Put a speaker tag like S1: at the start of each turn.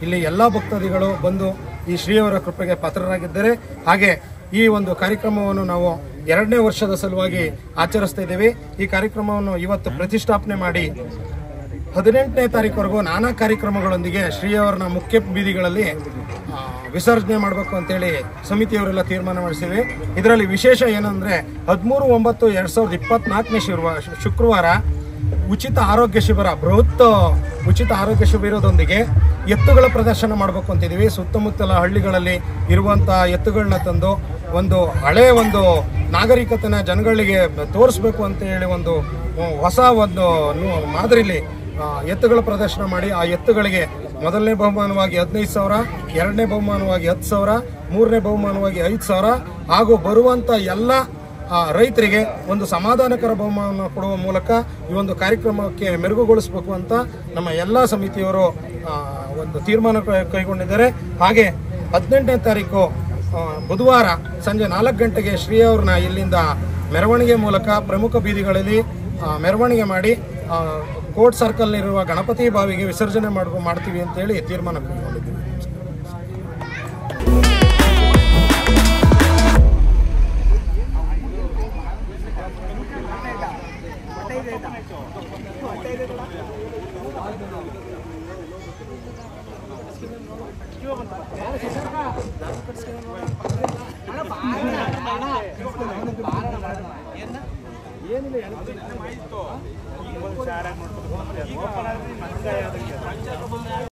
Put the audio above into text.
S1: ಇಲ್ಲಿ ಎಲ್ಲ ಭಕ್ತಾದಿಗಳು ಬಂದು ಈ ಶ್ರೀಯವರ ಕೃಪೆಗೆ ಪಾತ್ರರಾಗಿದ್ದಾರೆ. ಹಾಗೆ ಈ ಒಂದು ಕಾರ್ಯಕ್ರಮವನ್ನು ನಾವು 2ನೇ ವರ್ಷದ ಸಲುವಾಗಿ ಆಚರಿಸ್ತಾ ಇದ್ದೀವಿ. ಈ ಕಾರ್ಯಕ್ರಮವನ್ನು ಇವತ್ತು ಪ್ರತಿಷ್ಠಾಪನೆ ಮಾಡಿ 18ನೇ ತಾರೀಕುವರೆಗೂ ನಾನಾ ಕಾರ್ಯಕ್ರಮಗಳೊಂದಿಗೆ ಶ್ರೀಯವರನ್ನ ಮುಖ್ಯ ಬೀದಿಗಳಲ್ಲಿ ವಿಸರ್ಜನೆ ಮಾಡಬೇಕು ಅಂತೇಳಿ ಸಮಿತಿಯವರೆಲ್ಲ ತೀರ್ಮಾನ ಮಾಡಿಸಿವಿ. ಇದರಲ್ಲಿ ವಿಶೇಷ ಏನಂದ್ರೆ 13/9/2024 ಶುಕ್ರವಾರ ಉಚಿತ ಆರೋಗ್ಯ ಶಿಬಿರ, ಬೃಹತ್ ಉಚಿತ ಆರೋಗ್ಯ ಶಿಬಿರದೊಂದಿಗೆ ಎತ್ತುಗಳ ಪ್ರದರ್ಶನ ಮಾಡಬೇಕು ಅಂತಿದ್ದೀವಿ. ಸುತ್ತಮುತ್ತಲ ಹಳ್ಳಿಗಳಲ್ಲಿ ಇರುವಂಥ ಎತ್ತುಗಳನ್ನ ತಂದು ಒಂದು ಹಳೆ ಒಂದು ನಾಗರಿಕತೆನ ಜನಗಳಿಗೆ ತೋರಿಸ್ಬೇಕು ಅಂತ ಹೇಳಿ ಒಂದು ಹೊಸ ಒಂದು ಮಾದರಿಲಿ ಎತ್ತುಗಳ ಪ್ರದರ್ಶನ ಮಾಡಿ ಆ ಎತ್ತುಗಳಿಗೆ ಮೊದಲನೇ ಬಹುಮಾನವಾಗಿ 15,000, 2ನೇ ಬಹುಮಾನವಾಗಿ 10,000, 3ನೇ ಬಹುಮಾನವಾಗಿ 5,000 ಹಾಗೂ ಬರುವಂಥ ಎಲ್ಲ ರೈತರಿಗೆ ಒಂದು ಸಮಾಧಾನಕರ ಬಹುಮಾನ ಕೊಡುವ ಮೂಲಕ ಈ ಒಂದು ಕಾರ್ಯಕ್ರಮಕ್ಕೆ ಮೆರುಗುಗೊಳಿಸಬೇಕು ಅಂತ ನಮ್ಮ ಎಲ್ಲ ಸಮಿತಿಯವರು ಒಂದು ತೀರ್ಮಾನ ಕೈಗೊಂಡಿದ್ದಾರೆ. ಹಾಗೆ 18ನೇ ತಾರೀಕು ಬುಧವಾರ ಸಂಜೆ 4 ಗಂಟೆಗೆ ಶ್ರೀಯವ್ರನ್ನ ಇಲ್ಲಿಂದ ಮೆರವಣಿಗೆ ಮೂಲಕ ಪ್ರಮುಖ ಬೀದಿಗಳಲ್ಲಿ ಮೆರವಣಿಗೆ ಮಾಡಿ ಕೋರ್ಟ್ ಸರ್ಕಲ್ನಿರುವ ಗಣಪತಿ ಬಾವಿಗೆ ವಿಸರ್ಜನೆ ಮಾಡ್ತೀವಿ ಅಂತೇಳಿ ತೀರ್ಮಾನ ಕೈಗೊಂಡಿದ್ದೀವಿ.